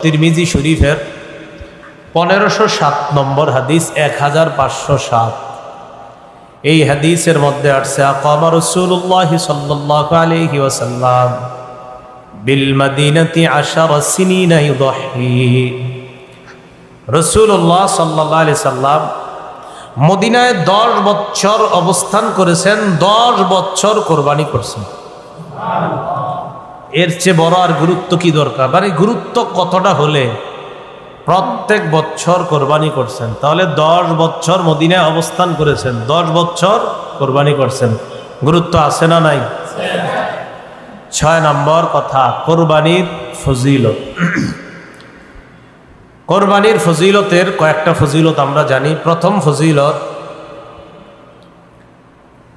তিরমিজি শরীফের 1507 নম্বর হাদিস 1507। এই হাদিসের মধ্যে আসছে আকামা রাসূলুল্লাহ সাল্লাল্লাহু আলাইহি ওয়াসাল্লাম বিল মদিনাতি 10 সিনিনা ইউদহি। রাসূলুল্লাহ সাল্লাল্লাহু আলাইহি সাল্লাম মদিনায় 10 বছর অবস্থান করেছেন, 10 বছর কুরবানি করেছেন। এর চেয়ে বড় আর গুরুত্ব কি দরকার? মানে গুরুত্ব কতটা হলে প্রত্যেক বছর কোরবানি করছেন? তাহলে 10 বছর মদিনায় অবস্থান করেছেন, 10 বছর কোরবানি করছেন, গুরুত্ব আছে না নাই? 6 নম্বর কথা, কোরবানির ফজিলত। কোরবানির ফজিলতের কয়েকটা ফজিলত আমরা জানি। প্রথম ফজিলত,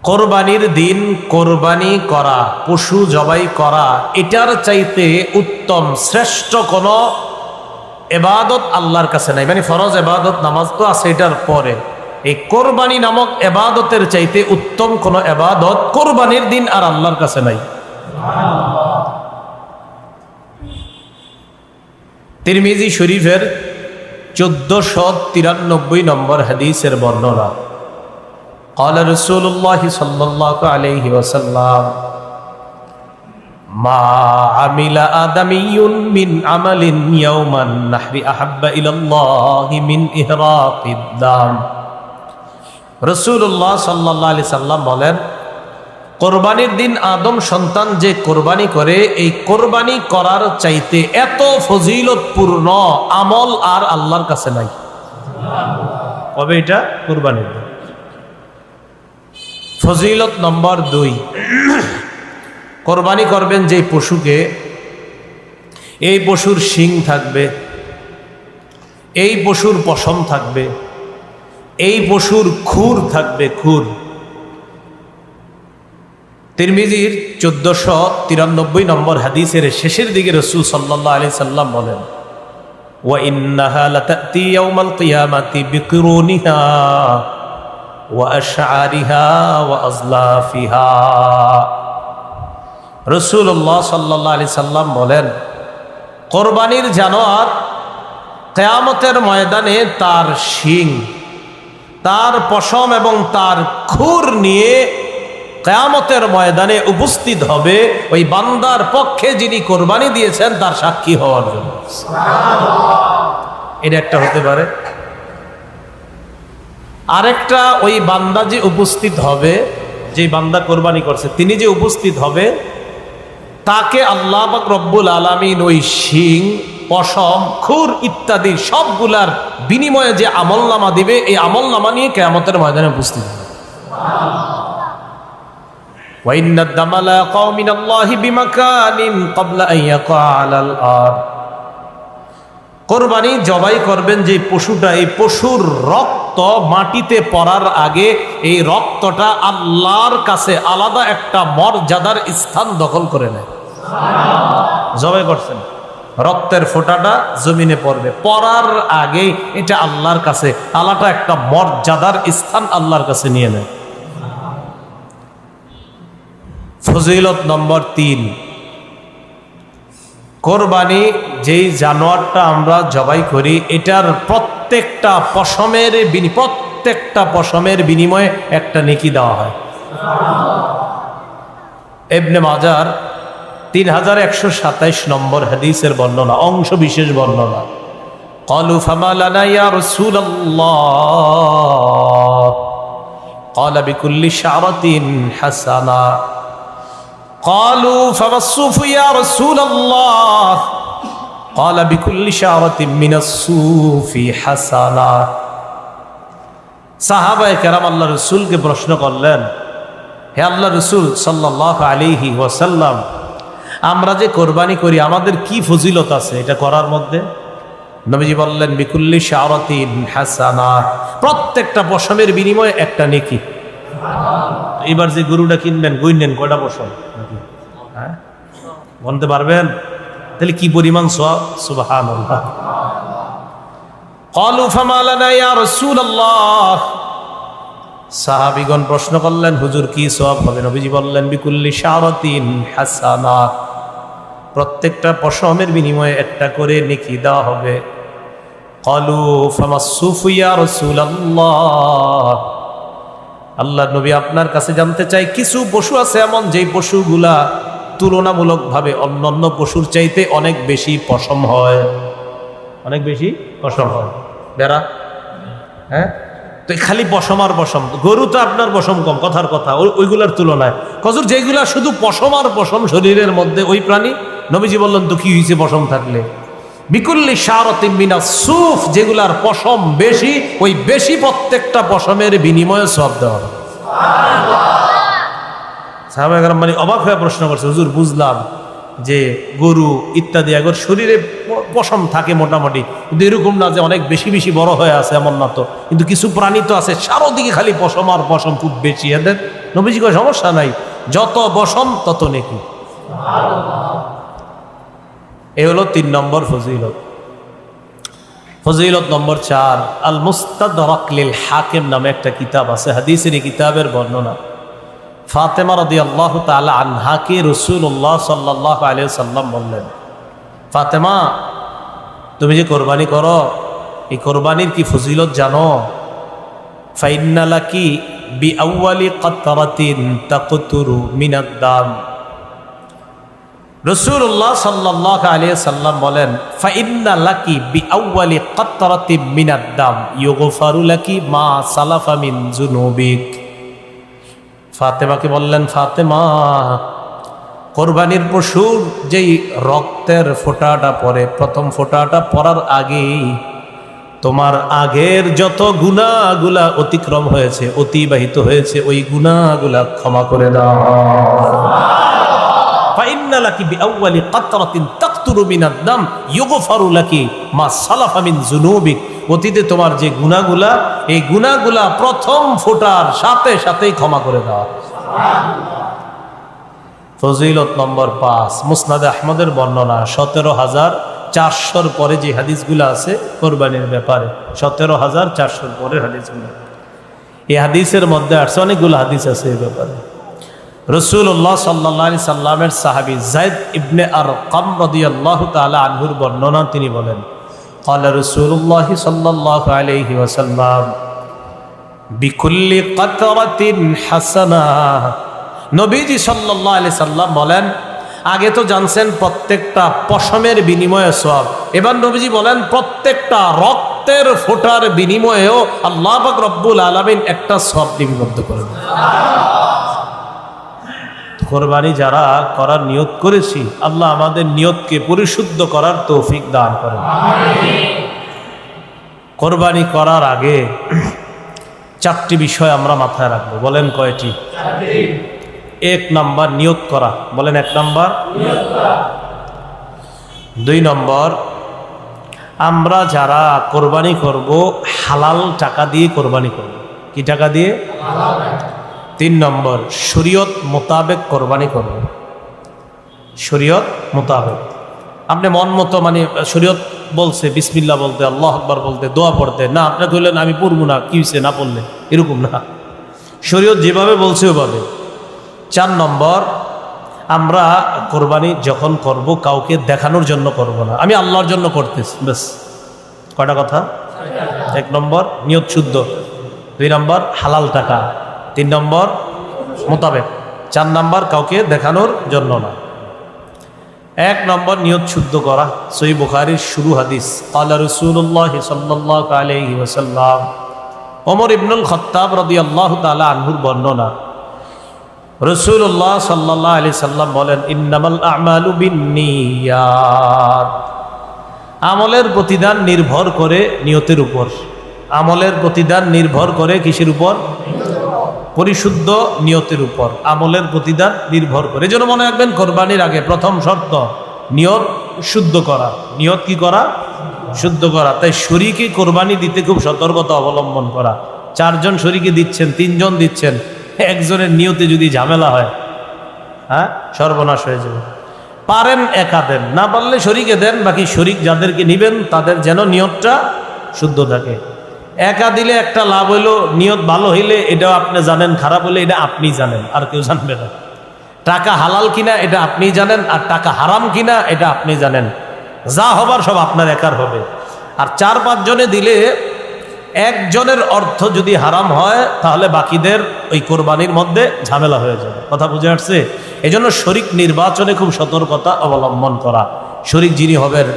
কোরবানির দিন কোরবানি করা, পশু জবাই করা, এটার চাইতে উত্তম শ্রেষ্ঠ কোন এবাদত আল্লাহর কাছে নাই। মানে ফরজ এবাদত নামাজ তো আছে, এটার পরে এই কোরবানি নামক এবাদতের চাইতে উত্তম কোন এবাদত কোরবানির দিন আর আল্লাহর কাছে নাই। তিরমিজি শরীফের 1493 নম্বর হাদিসের বর্ণনা, قال رسول الله صلى الله عليه وسلم ما عمل آدمي من عمل يوم النحر أحب إلى الله من إهراق الدم। রাসূলুল্লাহ সাল্লাল্লাহু আলাইহি সাল্লাম বলেন, কোরবানির দিন আদম সন্তান যে কোরবানি করে, এই কোরবানি করার চাইতে এত ফজিলতপূর্ণ আমল আর আল্লাহর কাছে নাই। কবে এটা? কোরবানির দিন। ফজিলত নম্বর 2, কোরবানি করবেন যে পশুকে, এই পশুর শিং থাকবে, এই পশুর পশম থাকবে, এই পশুর খুর থাকবে, খুর। তিরমিজির 1493 নম্বর হাদিসের শেষের দিকে রাসূল সাল্লাল্লাহু আলাইহি সাল্লাম বলেন, ওয়া ইন্নাহা লাতাতি ইয়াউমাল কিয়ামাতি বিকুরুনিহা وأشعارها وأزلافها। রাসূলুল্লাহ সাল্লাল্লাহু আলাইহি সাল্লাম বলেন, কোরবানির জানোয়ার কিয়ামতের ময়দানে তার শিং, তার পশম এবং তার খুর নিয়ে কিয়ামতের ময়দানে উপস্থিত হবে ওই বান্দার পক্ষে যিনি কোরবানি দিয়েছেন তার সাক্ষী হওয়ার জন্য। সুবহানাল্লাহ। এটা একটা হতে পারে। আরেকটা, ওই বান্দা যে উপস্থিত হবে, যে বান্দা কোরবানি করছে তিনি যে উপস্থিত হবে, তাকে আল্লাহ পাক রব্বুল আলামিন ওই শিং, পশম, খুর ইত্যাদি সবগুলার বিনিময়ে যে আমলনামা দিবে, এই আমলনামা নিয়ে কিয়ামতের ময়দানে উপস্থিত হবে। ওয়া ইন্নাদ দামা লা ইয়াকাউ মিনাল্লাহি বিমাকানিন ক্বাবলা আন ইয়াকা আলাল আরদ। কোরবানি জবাই করবেন যে পশুটা, এই পশুর রক্ত মাটিতে পড়ার আগে এই রক্তটা আল্লাহর কাছে আলাদা একটা মর্যাদার স্থান দখল করে নেয়। জবাই করছেন, রক্তের ফোঁটাটা জমিনে পড়বে, পড়ার আগে এটা আল্লাহর কাছে আলাদা একটা মর্যাদার স্থান আল্লাহর কাছে নিয়ে নেয়। ফজিলত নম্বর 3, কোরবানি যেই জানোয়ারটা আমরা জবাই করি, এটার প্রত্যেকটা পশমের বিনিময়ে একটা নেকি দেওয়া হয়। ইবনে মাজার 3127 নম্বর হাদিসের বর্ণনা, অংশ বিশেষ বর্ণনা। ক্বালু ফামা লানা ইয়া রাসূলুল্লাহ ক্বালা বিকুল্লি শা'রাতিন হাসানা। قالوا فما الصوف يا رسول الله قال بكل شعرة من الصوف حسنة। সাহাবায়ে কেরাম আল্লাহ রাসূলকে প্রশ্ন করলেন, হে আল্লাহ রাসূল সাল্লাল্লাহু আলাইহি ওয়াসাল্লাম, আমরা যে কোরবানি করি আমাদের কি ফজিলত আছে এটা করার মধ্যে? নবীজি বললেন, বিকুল্লি শা'রাতিন হাসানা, প্রত্যেকটা পশমের বিনিময়ে একটা নেকি। এবার যে গরুটা কিনবেন, গুনলেন কয়টা পশম? হ্যাঁ, বলতে পারবেন? তাহলে কি পরিমাণ সওয়াব! সুবহানাল্লাহ। ক্বালু ফামা লানা ইয়া রাসূলুল্লাহ, সাহাবীগণ প্রশ্ন করলেন, হুজুর কি সওয়াব হবে? নবীজি বললেন, বিকুল্লি শা'রাতিন হাসানা, প্রত্যেকটা পশমের বিনিময়ে একটা করে নেকি দেওয়া হবে। ক্বালু ফামাসসুফু ইয়া রাসূলুল্লাহ, আল্লাহ নবী আপনার কাছে জানতে চাই, কিছু পশু আছে এমন যেই পশুগুলা তুলনামূলকভাবে অন্যান্য পশুর চাইতে অনেক বেশি পশম হয়, অনেক বেশি পশম হয়। বেড়া, হ্যাঁ, তো খালি পশম আর পশম। গরু তো আপনার পশম কম, কথার কথা, ওইগুলার তুলনায়। কজুর যেগুলা শুধু পশম আর পশম শরীরের মধ্যে, ওই প্রাণী নবীজি বললেন তো কি হয়েছে পশম থাকলে, বিকুল্লি শারাতিন মিনাস সুফ, যেগুলার পশম বেশি, ওই বেশি প্রত্যেকটা পশমের বিনিময়ে সওয়াব দেওয়া হবে। সাহাবায়ে কেরাম মানে অবাক হয়ে প্রশ্ন করছে, হুজুর বুঝলাম যে গরু ইত্যাদি এগোর শরীরে পশম থাকে মোটামুটি, কিন্তু এরকম না যে অনেক বেশি বেশি বড় হয়ে আছে, এমন না তো। কিন্তু কিছু প্রাণী তো আছে চারোদিকে খালি পশম আর পশম, খুব বেশি। এদের নবীজি কোনো সমস্যা নাই, যত পশম তত নেকি। এ হলো 3 নম্বর ফজিলত। ফজিলত নম্বর 4, আল মুস্তাদরাক লিল হাকিম নামে একটা কিতাব আছে, হাদিসের এই কিতাবের বর্ণনা। ফাতেমা রাদিয়াল্লাহু তাআলা আনহাকে রাসূলুল্লাহ সাল্লাল্লাহু আলাইহি ওয়াসাল্লাম বললেন, ফাতেমা তুমি যে কোরবানি করো, এই কোরবানির কি ফজিলত জানো? ফাইন্না লাকি বিআউয়ালি কাতরাতিন তাকতুরু মিনাদ দাম। রাসূলুল্লাহ সাল্লাল্লাহু আলাইহি ওয়াসাল্লাম বলেন, ফাইন্না লাকি বিআউয়ালি কাতরাতিন মিনাদ দাম ইউগফারু লাকি মা সালাফা মিন যুনুবিক। ফাতেমাকে বললেন, ফাতেমা কোরবানির পশুর যেই রক্তের ফোঁটাটা পড়ে, প্রথম ফোঁটাটা পড়ার আগেই তোমার আগের যত গুনাহগুলা অতিক্রম হয়েছে, অতিবাহিত হয়েছে, ওই গুনাহগুলা ক্ষমা করে দাও। ফাইন্না লাকি বিআউয়ালি কাতরাতিন তাকতুরু মিনাদ দাম ইউগফারু লাকি মা সালাফা মিন যুনুবিক। অতীতে তোমার যে গুনাহগুলা, এই গুনাহগুলা প্রথম ফোঁটার সাথে সাথেই ক্ষমা করে দেওয়া। ফজিলত নম্বর 5, মুসনাদে আহমদের বর্ণনা, 17,400 পরে যে হাদিসগুলো আছে কোরবানির ব্যাপারে, 17,400 পরের হাদিসগুলো। এই হাদিসের মধ্যে আসছে অনেকগুলো হাদিস আছে এই ব্যাপারে। রাসূলুল্লাহ সাল্লাল্লাহু আলাইহি সাল্লামের সাহাবী যায়েদ ইবনে আরকাম রাদিয়াল্লাহু তাআলা আনহুর বর্ণনা, তিনি বলেন, ক্বালা রাসূলুল্লাহ সাল্লাল্লাহু আলাইহি ওয়াসাল্লাম বিকুল্লি কাতরাতিন হাসানাহ। নবীজি সাল্লাল্লাহু আলাইহি সাল্লাম বলেন, আগে তো জানছেন প্রত্যেকটা পশমের বিনিময়ে সওয়াব, এবার নবীজি বলেন প্রত্যেকটা রক্তের ফোঁটার বিনিময়েও আল্লাহ পাক রব্বুল আলামিন একটা সওয়াব লিপিবদ্ধ করে দেন। কোরবানি যারা করার নিয়ত করেছি, আল্লাহ আমাদের নিয়তকে পরিশুদ্ধ করার তৌফিক দান করেন। কোরবানি করার আগে 4টি বিষয় আমরা মাথায় রাখবো। বলেন কয়টি? 1 নাম্বার নিয়ত করা। বলেন 1 নাম্বার। 2 নম্বর, আমরা যারা কোরবানি করব হালাল টাকা দিয়ে কোরবানি করব। কি টাকা দিয়ে? 3 নম্বর, শরীয়ত মোতাবেক কোরবানি করব। শরীয়ত মোতাবেক, আপনি মন মতো, মানে শরীয়ত বলছে বিসমিল্লাহ বলতে, আল্লাহু আকবার বলতে, দোয়া পড়তে, না আপনি কইলেন আমি পড়বো না, কি হয়েছে না পড়লে, এরকম না। শরীয়ত যেভাবে বলছে ওভাবে। 4 নম্বর, আমরা কোরবানি যখন করব কাউকে দেখানোর জন্য করব না, আমি আল্লাহর জন্য করতেছি, ব্যাস। কয়টা কথা? 1 নম্বর নিয়ত শুদ্ধ, 2 নম্বর হালাল টাকা, 3 নম্বর মোতাবেক, 4 নম্বর কাউকে দেখানোর জন্য না। 1 নম্বর নিয়ত শুদ্ধ করা। সহিহ বুখারীর শুরু হাদিস, ক্বালা রাসূলুল্লাহ সাল্লাল্লাহু আলাইহি ওয়াসাল্লাম, ওমর ইবনুল খাত্তাব রাদিয়াল্লাহু তাআলা আনহুর বর্ণনা, রাসূলুল্লাহ সাল্লাল্লাহু আলাইহি সাল্লাম বলেন, ইন্নামাল আ'মালু বিন্নিয়াত। আমলের প্রতিদান নির্ভর করে নিয়তের উপর। আমলের প্রতিদান নির্ভর করে কিসের উপর? পরিশুদ্ধ নিয়তের উপর আমলের প্রতিদান নির্ভর করে। এজন্য মনে রাখবেন, কোরবানির আগে প্রথম শর্ত নিয়ত শুদ্ধ করা। নিয়ত কি করা? শুদ্ধ করা। তাই শরীকে কোরবানি দিতে খুব সতর্কতা অবলম্বন করা। 4 জন শরীকে দিচ্ছেন, 3 জন দিচ্ছেন, একজনের নিয়তে যদি ঝামেলা হয়, হ্যাঁ, সর্বনাশ হয়ে যাবে। পারেন একা দেন, না পারলে শরীকে দেন, বাকি শরীক যাদেরকে নিবেন তাদের যেন নিয়তটা শুদ্ধ থাকে। একা দিলে একটা লাভ হইলো, নিয়ত ভালো হইলে এটাও আপনি জানেন, খারাপ হইলে এটা আপনি জানেন, আর কেউ জানবে না। টাকা হালাল কিনা এটা আপনি জানেন, আর টাকা হারাম কিনা এটা আপনি জানেন। যা হবার সব আপনার একার হবে। আর 4-5 জনে দিলে একজনের অর্থ যদি হারাম হয় তাহলে বাকিদের ওই কোরবানির মধ্যে ঝামেলা হয়ে যাবে। কথা বুঝে আসছে? এই জন্য শরিক নির্বাচনে খুব সতর্কতা অবলম্বন করা। শরিক যিনি হবেন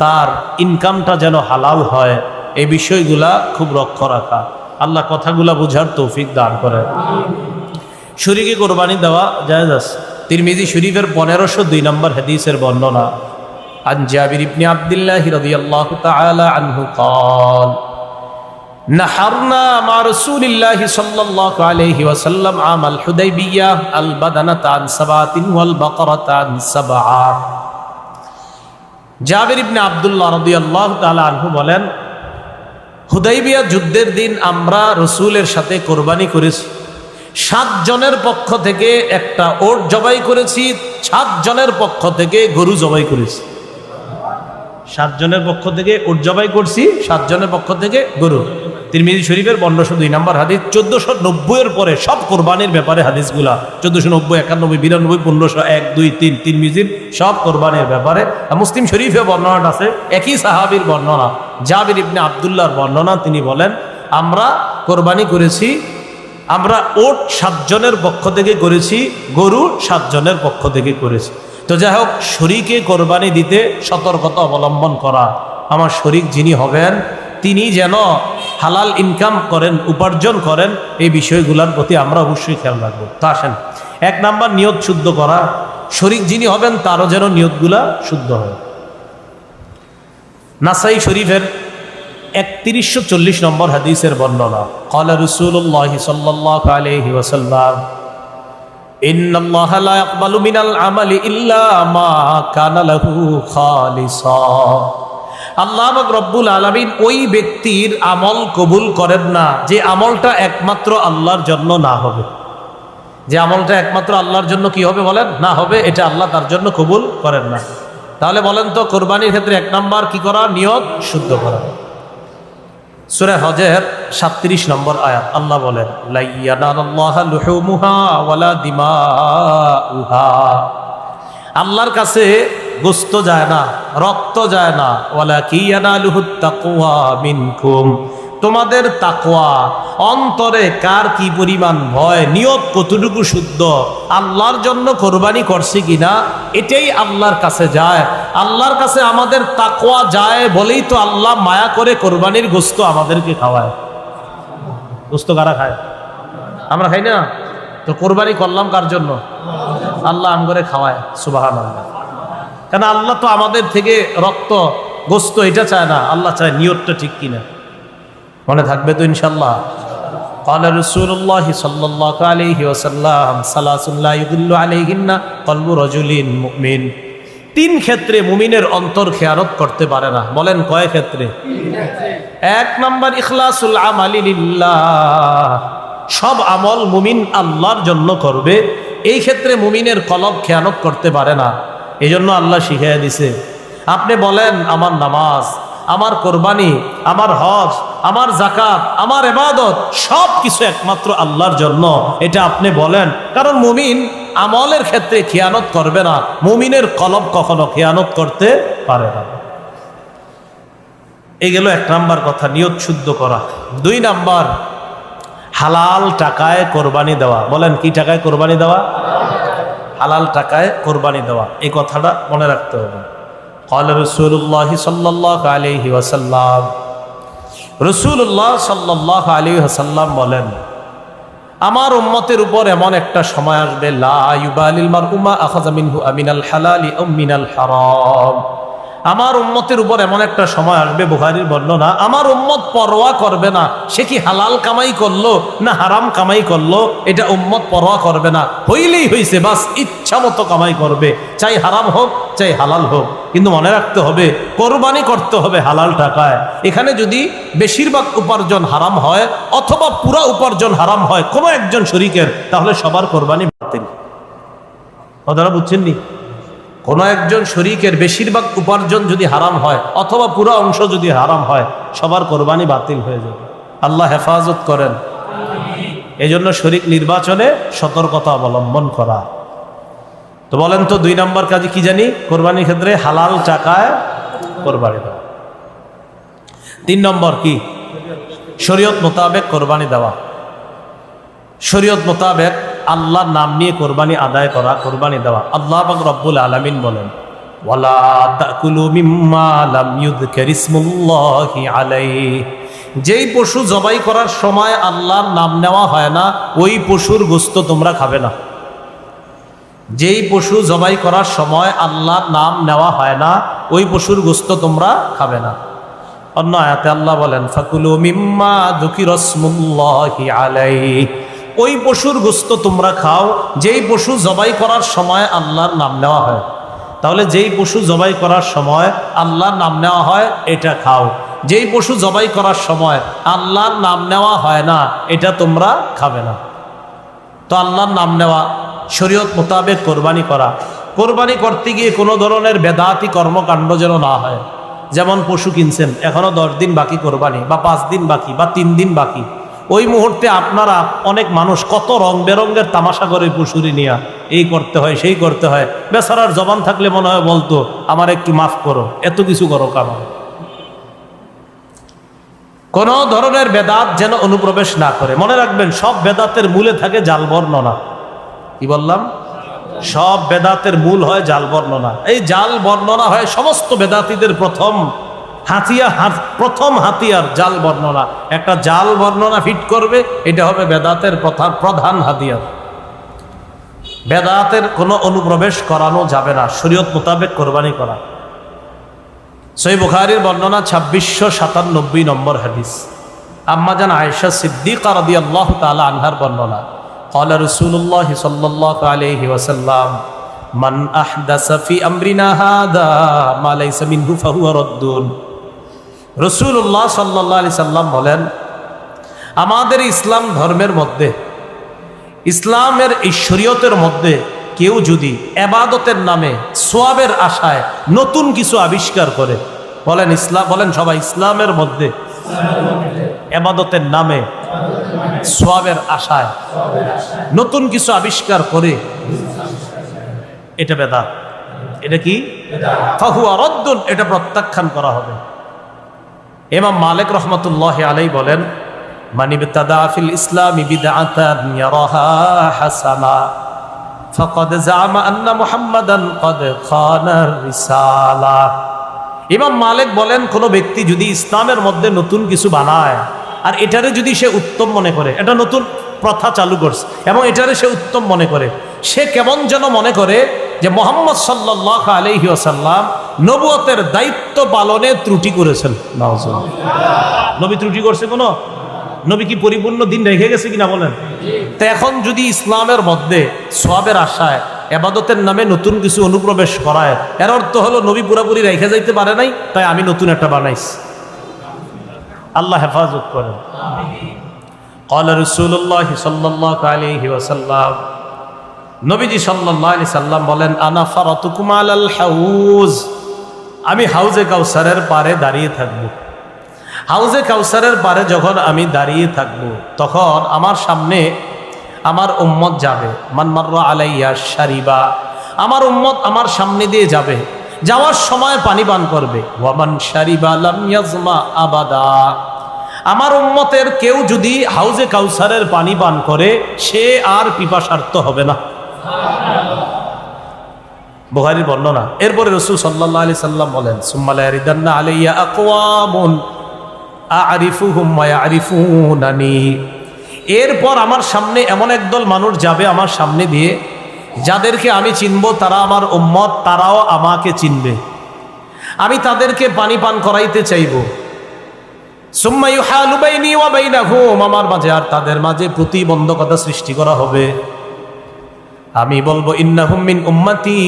তার ইনকামটা যেন হালাল হয়, এই বিষয়গুলা খুব লক্ষ্য রাখা। আল্লাহ কথাগুলা বুঝার তৌফিক দান করে। শরিকে কোরবানি দেওয়া জায়েজ আছে। তিরমিজি শরীফের 1502 নম্বর হাদিসের বর্ণনা। আন জাবির ইবনে আব্দুল্লাহ রাদিয়াল্লাহু তাআলা আনহু قال نحرنا مع رسول الله صلى الله عليه وسلم عام الحديبية البدنة عن 7 والبقرة عن 7। জাবির ইবনে আব্দুল্লাহ রাদিয়াল্লাহু তাআলা আনহু বলেন, হুদাইবিয়া যুদ্ধের দিন আমরা রাসূলের সাথে কোরবানি করেছি। 7 জনের পক্ষ থেকে একটা ওট জবাই করেছি, 7 জনের পক্ষ থেকে গরু জবাই করেছি। 7 জনের পক্ষ থেকে উট জবাই করছি, 7 জনের পক্ষ থেকে গরু। তিরমিজি শরীফের 1502 নম্বর হাদিস। 1490 এর পরে সব কোরবানির ব্যাপারে হাদিসগুলা 1490, 91, 92, 1501, 2, 3 তিরমিজির সব কোরবানির ব্যাপারে। মুসলিম শরীফে বর্ণনা আছে, একই সাহাবীর বর্ণনা, জাবির ইবনে আব্দুল্লাহর বর্ণনা। তিনি বলেন, আমরা কোরবানি করেছি, আমরা ওট 7 জনের পক্ষ থেকে করেছি, গরু 7 জনের পক্ষ থেকে করেছি। তো যাই হোক, শরীকে কোরবানি দিতে সতর্কতা অবলম্বন করা। আমার শরীক যিনি হবেন তিনি যেন হালাল ইনকাম করেন, উপার্জন করেন, এই বিষয়গুলোর প্রতি আমরা অবশ্যই খেয়াল রাখবো। তা আসেন, 1 নাম্বার নিয়ত শুদ্ধ করা। শরীক যিনি হবেন তারও যেন নিয়তগুলা শুদ্ধ হয়। নাসাই শরীফের 3140 নম্বর হাদিসের বর্ণনা। ক্বালা রাসূলুল্লাহ সাল্লাল্লাহু আলাইহি ওয়াসাল্লাম, ইন্নাল্লাহা লা ইয়াকবালু মিনাল আমালি ইল্লা মা কানা লাহু খালিসা। আল্লাহ রব্বুল আলামিন ওই ব্যক্তির আমল কবুল করেন না যে আমলটা একমাত্র আল্লাহর জন্য না হবে। যে আমলটা একমাত্র আল্লাহর জন্য কি হবে বলেন? না হবে, এটা আল্লাহ তার জন্য কবুল করেন না। তাহলে বলেন তো, কোরবানির ক্ষেত্রে 1 নাম্বার কি করা? নিয়ত শুদ্ধ করা। সূরা হজের 37 নম্বর আয়াত আল্লাহ বলেন, লা ইয়ানালুল্লাহা লুহুমুহা ওয়ালা দিমাউহা। আল্লাহর কাছে গোশত যায় না, রক্ত যায় না। ওয়ালাকিন ইয়ানালুহুত তাকওয়া মিনকুম। তোমাদের তাকওয়া, অন্তরে কার কি পরিমাণ ভয়, নিয়ত কতটুকু শুদ্ধ, আল্লাহর জন্য কোরবানি করছি কিনা, এটাই আল্লাহর কাছে যায়। আল্লাহর কাছে আমাদের তাকওয়া যায় বলেই তো আল্লাহ মায়া করে কোরবানির গোশত আমাদেরকে খাওয়ায়। গোশত কারা খায়? আমরা খাই না। তো কোরবানি করলাম কার জন্য? আল্লাহ আমগরে খাওয়ায়। সুবহানাল্লাহ। কেন? আল্লাহ তো আমাদের থেকে রক্ত, গোশত এটা চায় না, আল্লাহ চায় নিয়তটা ঠিক কিনা। মনে থাকবে তো ইনশাআল্লাহ? قال رسول الله صلى الله عليه وسلم ثلاث لا يضل عليهن قلب رجل مؤمن। 3 ক্ষেত্রে মুমিনের অন্তর খেয়ানত করতে পারে না। বলেন কয় ক্ষেত্রে? 1 নাম্বার ইখলাসুল আমালি লিল্লাহ। সব আমল মুমিন আল্লাহর জন্য করবে, এই ক্ষেত্রে মুমিনের কলব খেয়ানত করতে পারে না। এই জন্য আল্লাহ শিখিয়ে দিছে। আপনি বলেন, আমার নামাজ, আমার কোরবানি, আমার হজ, আমার যাকাত, আমার ইবাদত সব কিছু একমাত্র আল্লাহর জন্য, এটা আপনি বলেন। কারণ মুমিন আমলের ক্ষেত্রে খেয়ানত করবে না, মুমিনের কলব কখনো খেয়ানত করতে পারে না। এই গেল 1 নাম্বার কথা, নিয়ত শুদ্ধ করা। 2 নাম্বার, হালাল টাকায় কোরবানি দেওয়া। বলেন কি টাকায় কোরবানি দেওয়া? হালাল টাকায় কোরবানি দেওয়া, এই কথাটা মনে রাখতে হবে। قال رسول الله صلى الله عليه وسلم, রাসূলুল্লাহ সাল্লাল্লাহু আলাইহি ওয়াসাল্লাম বলেন, আমার উম্মতের উপর এমন একটা সময় আসবে, লা ইউবালিল মারউ মা আখাযা মিনহু আমিনাল হালালি আও মিনাল হারাম। আমার উম্মতের উপর এমন একটা সময় আসবে, বুখারীর বর্ণনা, আমার উম্মত পরোয়া করবে না সে কি হালাল কামাই করলো না হারাম কামাই করলো, এটা উম্মত পরোয়া করবে না। হইলেই হইছে, বাস ইচ্ছা মতো কামাই করবে, চাই হারাম হোক চাই হালাল হোক। কিন্তু মনে রাখতে হবে, কোরবানি করতে হবে হালাল টাকায়। এখানে যদি বেশিরভাগ উপার্জন হারাম হয় অথবা পুরা উপার্জন হারাম হয় কোনো একজন শরীকের, তাহলে সবার কোরবানি বাতিল। কথাটা বুঝছেন নি? কোনো একজন শরীকের বেশিরভাগ উপার্জন যদি হারাম হয় অথবা পুরো অংশ যদি হারাম হয়, সবার কোরবানি বাতিল হয়ে যাবে। আল্লাহ হেফাজত করেন। এই জন্য শরীক নির্বাচনে সতর্কতা অবলম্বন করা। তো বলেন তো 2 নম্বর কাজে কি জানি? কোরবানির ক্ষেত্রে হালাল টাকায় কোরবানি দেওয়া। 3 নম্বর কি? শরীয়ত মোতাবেক কোরবানি দেওয়া। শরীয়ত মোতাবেক আল্লাহর নাম নিয়ে কোরবানি আদায় করা, কোরবানি দেওয়া। আল্লাহ পাক রব্বুল আলামিন বলেন, ওয়ালা তাকুলু মিম্মা লাম ইউযকার ইসমুল্লাহি আলাইহি, যেই পশু জবাই করার সময় আল্লাহর নাম নেওয়া হয় না, ওই পশুর গোশত তোমরা খাবে না। যেই পশু জবাই করার সময় আল্লাহর নাম নেওয়া হয় না, ওই পশুর গোশত তোমরা খাবে না। অন্য আয়াতে আল্লাহ বলেন, ফাকুলু মিম্মা যুকিরা ইসমুল্লাহি আলাইহি, ওই পশুর গোশত তোমরা খাও যেই পশু জবাই করার সময় আল্লাহর নাম নেওয়া হয়। তাহলে যেই পশু জবাই করার সময় আল্লাহর নাম নেওয়া হয় এটা খাও, যেই পশু জবাই করার সময় আল্লাহর নাম নেওয়া হয় না এটা তোমরা খাবে না। তো আল্লাহর নাম নেওয়া, শরীয়ত মোতাবেক কোরবানি করা। কোরবানি করতে গিয়ে কোনো ধরনের বেদাতি কর্মকাণ্ড যেন না হয়। যেমন পশু কিনছেন, এখনো 10 দিন বাকি কোরবানি, বা 5 দিন বাকি, বা 3 দিন বাকি, ওই মুহূর্তে আপনারা অনেক মানুষ কত রং বেরঙ্গের তামাশা করে পশুরি নিয়ে এই করতে হয় সেই করতে হয়। বেচারার জবান থাকলে মনে হয় বলতো, আমার একটু মাফ করো, এত কিছু করো কেন? কোন ধরনের বেদাত যেন অনুপ্রবেশ না করে। মনে রাখবেন, সব বেদাতের মূলে থাকে জাল বর্ণনা। কি বললাম? সব বেদাতের মূল হয় জাল বর্ণনা। এই জাল বর্ণনা হয় সমস্ত বেদাতীদের প্রথম হাতিয়ার জাল বর্ণনা। একটা জাল বর্ণনা ফিট করবে, এটা হবে বেদাতের প্রধান হাতিয়ার। বেদাতের কোনো অনুপ্রবেশ করানো যাবে না, শরীয়ত মোতাবেক কোরবানি করা। সহিহ বুখারীর বর্ণনা 2697 নম্বর হাদিস, আম্মা জান আয়েশা সিদ্দিকা রাদিয়াল্লাহু তাআলা আনহার বর্ণনা, ক্বালা রাসূলুল্লাহ সাল্লাল্লাহু আলাইহি ওয়াসাল্লাম, মান আহদাসা ফি আমরিনা হাদা মা লাইসা মিনহু ফাহুয়া রাদ্দুন। রাসূলুল্লাহ সাল্লাল্লাহু আলাইহি সাল্লাম বলেন, আমাদের ইসলাম ধর্মের মধ্যে, ইসলামের এই শরীয়তের মধ্যে কেউ যদি ইবাদতের নামে সওয়াবের আশায় নতুন কিছু আবিষ্কার করে, বলেন ইসলাম, বলেন সবাই, ইসলামের মধ্যে ইবাদতের নামে সওয়াবের আশায় নতুন কিছু আবিষ্কার করে, এটা বেদাত। এটা কি? ফাহুয়া রাদ্দুন, এটা প্রত্যাখ্যান করা হবে। ইমাম মালিক রাহমাতুল্লাহি আলাইহি বলেন, মান ইবতাদা ফিল ইসলামি বিদআতান ইয়ারাহা হাসানা ফাকাদ জাআমা আন্না মুহাম্মাদান ক্বাদ খানা রিসালা। ইমাম মালিক বলেন, কোন ব্যক্তি যদি ইসলামের মধ্যে নতুন কিছু বানায় আর এটারে যদি সে উত্তম মনে করে, এটা নতুন প্রথা চালু করছে এবং এটারে সে উত্তম মনে করে, সে কেমন যেন মনে করে যে মুহাম্মদ সাল্লাল্লাহু আলাইহি ওয়াসাল্লাম নবুয়তের দায়িত্ব পালনে ত্রুটি করেছেন। নাউজুবিল্লাহ। নবী ত্রুটি করছে কোনো? নবী কি পরিপূর্ণ দিন রেখে গেছে কিনা বলেন? তো এখন যদি ইসলামের মধ্যে সওয়াবের আশায় ইবাদতের নামে নতুন কিছু অনুপ্রবেশ করায়, এর অর্থ হলো নবী পুরোপুরি রেখে যাইতে পারে নাই, তাই আমি নতুন একটা বানাইছি। আল্লাহ হেফাজত করেন। ক্বালা রাসূলুল্লাহ সাল্লাল্লাহু আলাইহি ওয়াসাল্লাম, নবীজি সাল্লাল্লাহু আলাইহি সাল্লাম বলেন, আনা ফারাতুকুম আলাল হাউজ, আমি হাউজে কাউসারের পারে দাঁড়িয়ে থাকব। হাউজে কাউসারের পারে যখন আমি দাঁড়িয়ে থাকব, তখন আমার সামনে আমার উম্মত যাবে। মান মাররা আলাইয়া শারিবা, আমার উম্মত আমার সামনে দিয়ে যাবে, যাওয়ার সময় পানি পান করবে। ওয়ামান শারিবা লাম ইয়াজমা আবাদা, আমার উম্মতের কেউ যদি হাউজে কাউসারের পানি পান করে, সে আর পিপাসার্ত হবে না। বুখারীর বর্ণনা। এরপরে রাসূল সাল্লাল্লাহু আলাইহি সাল্লাম বলেন, সুম্মা লা ইয়ারিদান্না আলাইয়া আকওয়ামুন আ'রিফুহুম ওয়া ইয়ারিফুনানি, এরপর আমার সামনে এমন একদল মানুষ যাবে আমার সামনে দিয়ে, যাদেরকে আমি চিনব, তারা আমার উম্মত, তারাও আমাকে চিনবে। আমি তাদেরকে পানি পান করাইতে চাইব। সুম্মা ইউহালু বাইনি ওয়া বাইনাহুম, আমার মাঝে আর তাদের মাঝে প্রতিবন্ধকতা সৃষ্টি করা হবে। আমি বলবো, ইন্নাহুম মিন উম্মতি,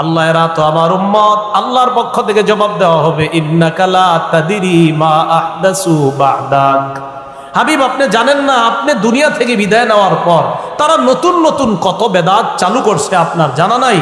আল্লাহ এরা তো আমার উম্মত। আল্লাহর পক্ষ থেকে জবাব দেওয়া হবে, ইন্নাকা লা তাদরি মা আহদাসু বা'দাক, হাবিব আপনি জানেন না, আপনি দুনিয়া থেকে বিদায় নেওয়ার পর তারা নতুন নতুন কত বেদাত চালু করছে, আপনার জানা নাই।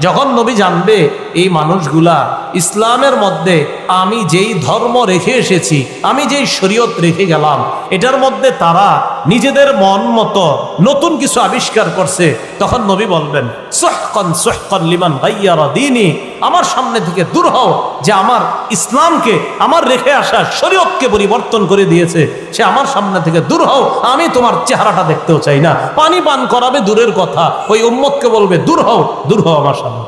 যখন নবী জানবে এই মানুষগুলা ইসলামের মধ্যে আমি যেই ধর্ম রেখে এসেছি, আমি যেই শরীয়ত রেখে গেলাম, এটার মধ্যে তারা নিজেদের মন মতো নতুন কিছু আবিষ্কার করছে, তখন নবী বলবেন সুহকান সুহকান লিমান গায়্যারা দীনি, আমার সামনে থেকে দূর হও, যে আমার ইসলামকে, আমার রেখে আসা শরীয়তকে পরিবর্তন করে দিয়েছে, সে আমার সামনে থেকে দূর হও, আমি তোমার চেহারাটা দেখতেও চাই না। পানি পান করাবে দূরের কথা, ওই উম্মতকে বলবে দূর হও, দূর হও আমার সামনে।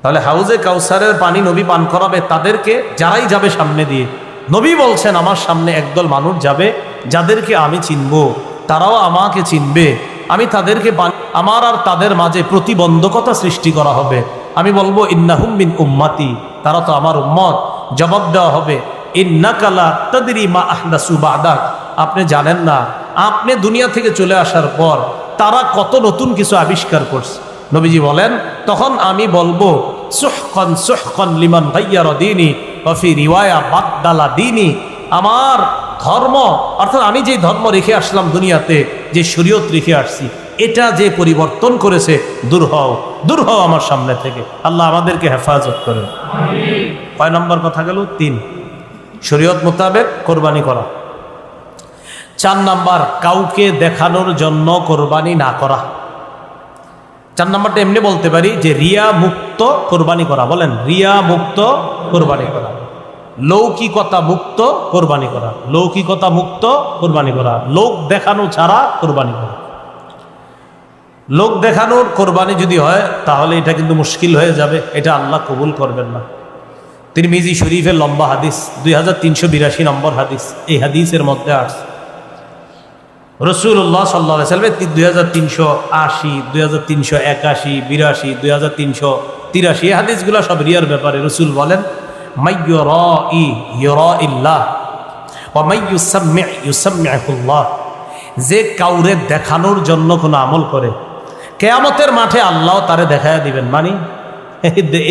তাহলে হাউজে কাউসারের পানি নবী পান করাবে তাদেরকে, যারাই যাবে সামনে দিয়ে। নবী বলছেন আমার সামনে একদল মানুষ যাবে, যাদেরকে আমি চিনব, তারাও আমাকে চিনবে, আমি তাদেরকে আমার আর তাদের মাঝে প্রতিবন্ধকতা সৃষ্টি করা হবে। আমি বলবো ইন্নাহুম মিন উম্মতি, তারা তো আমার উম্মত। জবাব দেওয়া হবে ইন্নাকা লা তাদরি মা আহদাসু বাদাক, আপনি জানেন না, আপনি দুনিয়া থেকে চলে আসার পর তারা কত নতুন কিছু আবিষ্কার করছে। নবীজি বলেন তখন আমি বলবো সুহকান সুহকান লিমান গায়্যারা দীনি ওয়া ফি রিওয়ায়া বাদদালা দীনি, আমার ধর্ম, অর্থাৎ আমি যে ধর্ম রেখে আসলাম দুনিয়াতে, যে শরীয়ত রেখে আসছি, এটা যে পরিবর্তন করেছে, দূর হও, দূর হও আমার সামনে থেকে। আল্লাহ আমাদেরকে হেফাজত করেন। কয় নম্বর কথা গেল? 3, শরীয়ত মোতাবেক কোরবানি করা। 4 নাম্বার, কাউকে দেখানোর জন্য কোরবানি না করা। 4 নাম্বারটা এমনি বলতে পারি যে রিয়া মুক্ত কোরবানি করা। বলেন, রিয়া মুক্ত কোরবানি করা, লৌকিকতা মুক্ত কোরবানি করা, লৌকিকতা মুক্ত কোরবানি করা, লোক দেখানো ছাড়া কোরবানি করা। লোক দেখানোর কোরবানি যদি হয় তাহলে এটা কিন্তু মুশকিল হয়ে যাবে, এটা আল্লাহ কবুল করবেন না। তিরমিজি শরীফের লম্বা হাদিস, 2382 নম্বর হাদিস, এই হাদিসের মধ্যে আসছে রাসূলুল্লাহ সাল্লাল্লাহু আলাইহি ওয়াসাল্লাম 2380, 2381, 82, 2383 এই হাদিসগুলো সব রিয়ার ব্যাপারে। রাসূল বলেন মাইয়ুরাই ইউরাইল্লাহ ওয়া মাইয়ুসাম্মি ইউসাম্মিহুল্লাহ, যে কাউরে দেখানোর জন্য কোনো আমল করে, কিয়ামতের মাঠে আল্লাহ তারে দেখায়া দিবেন। মানে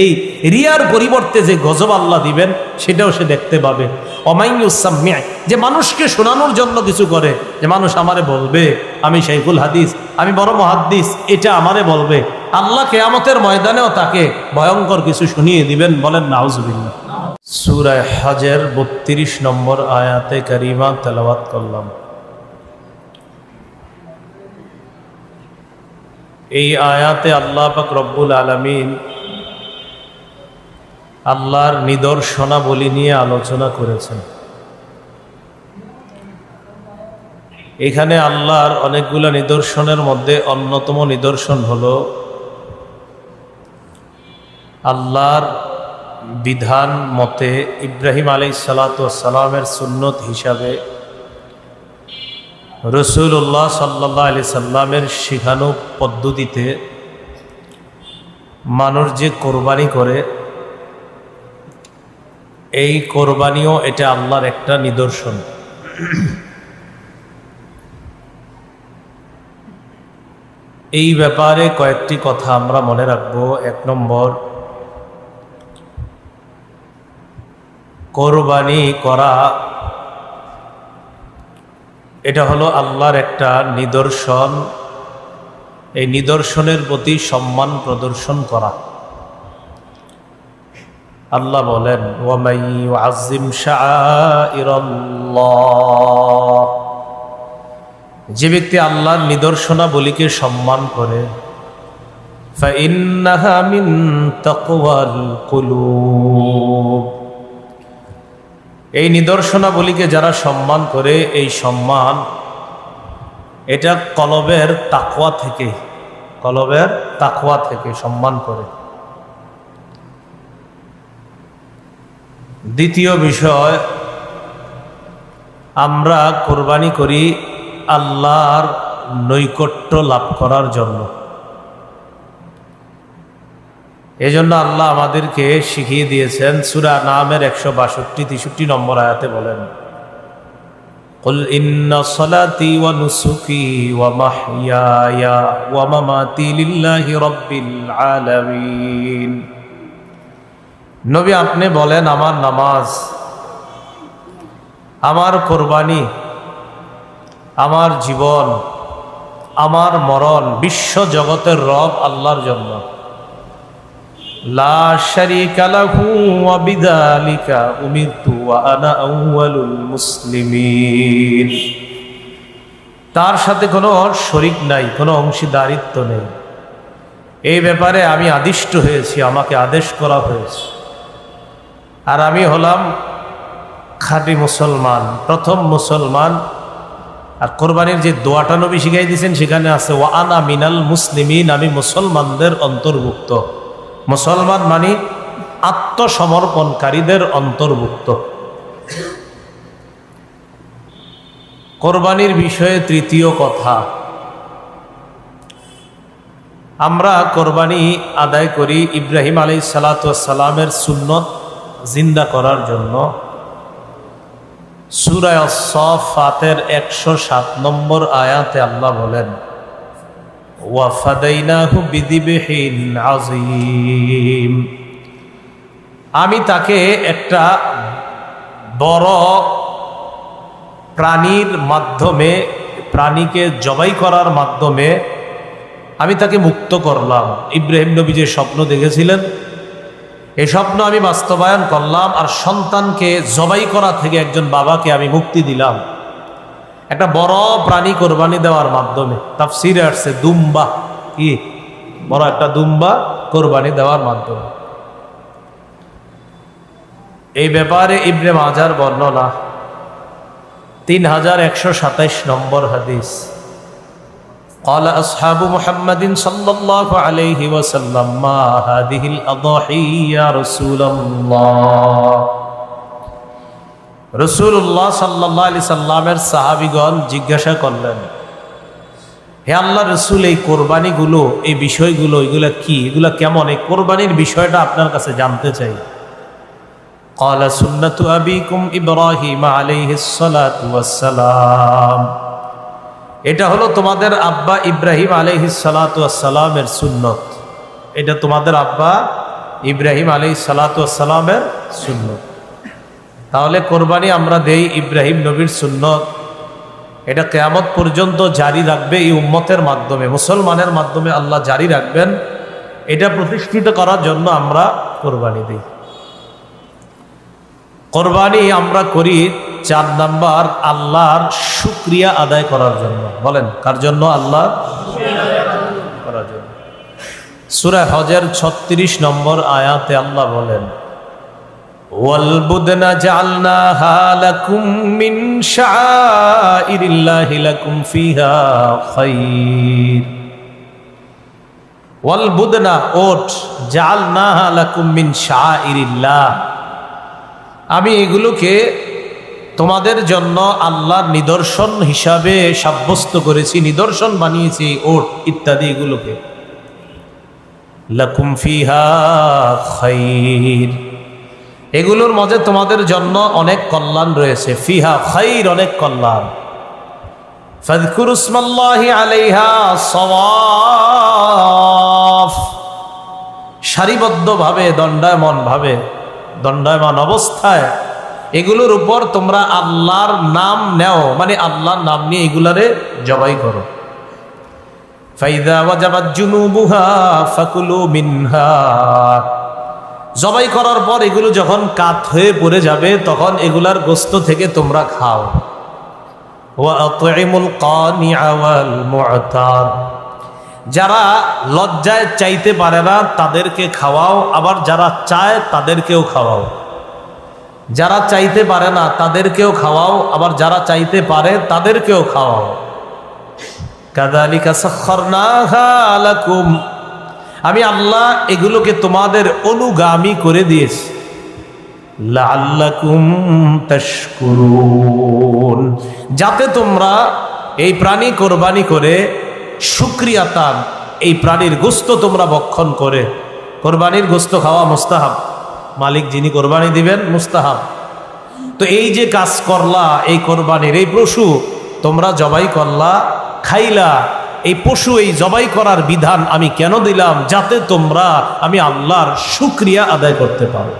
এই রিয়ার পরিবর্তে যে গজব আল্লাহ দিবেন সেটাও সে দেখতে পাবে। অমাইয়ুসাম্মি, যে মানুষকে শোনানোর জন্য কিছু করে, যে মানুষ আমারে বলবে আমি শাইখুল হাদিস, আমি বড় মুহাদ্দিস, এটা আমারে বলবে, আল্লাহ কিয়ামতের ময়দানেও তাকে ভয়ঙ্কর কিছু শুনিয়ে দিবেন। বলেন নাউজুবিল্লাহ। সূরা হজের 32 নম্বর আয়াতে কারিমা তেলাওয়াত করলাম। এই আয়াতে আল্লাহ পাক রব্বুল আলামিন আল্লাহর নিদর্শনাবলী নিয়ে আলোচনা করেছেন। এখানে আল্লাহর অনেকগুলো নিদর্শনের মধ্যে অন্যতম নিদর্শন হলো আল্লাহর বিধান মতে ইব্রাহিম আলাইহিস সালাতু ওয়াস সালামের সুন্নত হিসাবে রাসূলুল্লাহ সাল্লাল্লাহু আলাইহি সাল্লামের শিখানো পদ্ধতিতে মানুষ যে কোরবানি করে, এই কোরবানিও এটা আল্লাহর একটা নিদর্শন। এই ব্যাপারে কয়েকটি কথা আমরা মনে রাখবো। 1 নম্বর, কোরবানি করা এটা হলো আল্লাহর একটা নিদর্শন। এই নিদর্শনের প্রতি সম্মান প্রদর্শন করা। আল্লাহ বলেন ওয়ামাই ইউআযযিম শাআইরাল্লাহ, যে ব্যক্তি আল্লাহর নিদর্শনাবলীকে সম্মান করে, ফাইন্নাহা মিন তাকওয়াল কুলুব, এই নিদর্শনাবলীকে যারা সম্মান করে, এই সম্মান এটা কলবের তাকওয়া থেকে, কলবের তাকওয়া থেকে সম্মান করে। দ্বিতীয় বিষয়, আমরা কোরবানি করি আল্লাহর নৈকট্য লাভ করার জন্য। এজন্য আল্লাহ আমাদেরকে শিখিয়ে দিয়েছেন, সূরা নামের 162-63 নম্বর আয়াতে বলেন কুল ইন্না সলাতি ওয়া নুসুকি ওয়া মাহইয়ায়া ওয়া মামাতি লিল্লাহি রাব্বিল আলামিন। নবী আপনি বলেন, আমার নামাজ, আমার কোরবানি, আমার জীবন, আমার মরণ বিশ্ব জগতের রব আল্লাহর জন্য। লা শারীকা লাহু ওয়া বিযালিকা উমিরতু ওয়া আনা আউয়ালুল মুসলিমিন। তার সাথে কোনো শরিক নাই, কোনো অংশীদারিত্ব নেই। এই ব্যাপারে আমি আদিষ্ট হয়েছি, আমাকে আদেশ করা হয়েছে। আর আমি হলাম খাঁটি মুসলমান, প্রথম মুসলমান। আর কোরবানির যে দোয়াটা নবী শিখাই দিয়েছেন সেখানে আছে ওয়া আনা মিনাল মুসলিমিন, আমি মুসলমানদের অন্তর্ভুক্ত। মুসলমান মানে আত্মসমর্পণকারীদের অন্তর্ভুক্ত। কোরবানির বিষয়ে তৃতীয় কথা, আমরা কোরবানি আদায় করি ইব্রাহিম আলাইহিস সালাতু ওয়াস সালামের সুন্নত জিন্দা করার জন্য। সূরা আস-সাফফাতের 107 নম্বর আয়াতে আল্লাহ বলেন ওয়া ফাদাইনাহু বিযিবহিন আযীম, আমি তাকে একটা বড় প্রাণীর মাধ্যমে, প্রাণীকে জবাই করার মাধ্যমে আমি তাকে মুক্ত করলাম। ইব্রাহিম নবী যে স্বপ্ন দেখেছিলেন এই স্বপ্ন আমি বাস্তবায়ন করলাম, আর সন্তানকে জবাই করা থেকে একজন বাবাকে আমি মুক্তি দিলাম একটা বড় প্রাণী কোরবানি দেওয়ার মাধ্যমে। তাফসিরে আসছে দুম্বা, কি বড় একটা দুম্বা কোরবানি দেওয়ার মাধ্যমে। এই ব্যাপারে ইবনে মাজার বর্ণনা 3127 নম্বর হাদিস। قال أصحاب محمد صلى الله عليه وسلم ما هذه الأضاحي يا رسول الله। রাসূলুল্লাহ সাল্লাল্লাহু আলাইহি সাল্লামের সাহাবীগণ জিজ্ঞাসা করলেন, হে আল্লাহর রাসূল, এই কোরবানিগুলো, এই বিষয়গুলো, এগুলা কি, এগুলা কেমন, এই কোরবানির বিষয়টা আপনার কাছে জানতে চাই। قال سنة أبيكم إبراهيم عليه الصلاة والسلام, এটা হলো তোমাদের আব্বা ইব্রাহিম আলাইহিস সালাতু ওয়াস সালামের সুন্নত। এটা তোমাদের আব্বা ইব্রাহিম আলাইহিস সালাতু ওয়াস সালামের সুন্নত। তাহলে কোরবানি আমরা দেই ইব্রাহিম নবীর সুন্নত, এটা কিয়ামত পর্যন্ত জারি রাখবে এই উম্মতের মাধ্যমে, মুসলমানের মাধ্যমে আল্লাহ জারি রাখবেন। এটা প্রতিষ্ঠিত করার জন্য আমরা কোরবানি দিই। কোরবানি আমরা করি 4 নাম্বার, আল্লাহর শুকরিয়া আদায় করার জন্য। বলেন কার জন্য? আল্লাহ করার জন্য। সূরা হজের 36 নম্বর আয়াতে আল্লাহ বলেন ওয়াল বুদনা জাআলনাহা লাকুম মিন শাআইরিল্লাহি লাকুম ফিহা খায়র। ওয়াল বুদনা, ওট, জাআলনাহা লাকুম মিন শাআইরিল্লাহ, আমি এগুলোকে তোমাদের জন্য আল্লাহর নিদর্শন হিসাবে সাব্যস্ত করেছি, নিদর্শন বানিয়েছি, ওট ইত্যাদি এগুলোকে। লাকুম ফিহা খায়র, এগুলোর মধ্যে তোমাদের জন্য অনেক কল্যাণ রয়েছে। ফিহা খায়র, অনেক কল্যাণ। ফাযকুরু ইসমাল্লাহি আলাইহা সাওয়াফ, সারিবদ্ধভাবে, দণ্ডায়মান অবস্থায় এগুলোর উপর তোমরা আল্লাহর নাম নেও, মানে আল্লাহর নাম নিয়ে এগুলারে জবাই করো। ফাইদা ওয়াজাবাত জুনুবুহা ফাকুলু মিনহা, জবাই করার পর এগুলো যখন কাত হয়ে পড়ে যাবে তখন এগুলার গোশত থেকে তোমরা খাও। ওয়া আত'ইমুল কানিআ ওয়াল মু'তার, যারা লজ্জায় চাইতে পারে না তাদেরকে খাওয়াও, আবার যারা চায় তাদেরকেও খাওয়াও। যারা চাইতে পারে না তাদেরকেও খাওয়াও, আবার যারা চাইতে পারে তাদেরকেও খাওয়াও। কাযালিকা সাখখারনাহা লাকুম, আমি আল্লাহ এগুলোকে তোমাদের অনুগামী করে দিয়েছি। লাআল্লাকুম তাশকুরুন, যাতে তোমরা এই প্রাণী কোরবানি করে শুকরিয়াতান, এই প্রাণীর গোশত তোমরা ভক্ষণ করে, কোরবানির গোশত খাওয়া মুস্তাহাব, মালিক যিনি কোরবানি দিবেন মুস্তাহাব। তো এই যে কাজ করলা, এই কোরবানির এই পশু তোমরা জবাই করলা, খাইলা, এই পশু, এই জবাই করার বিধান আমি কেন দিলাম? যাতে তোমরা, আমি আল্লাহর শুকরিয়া আদায় করতে পারো।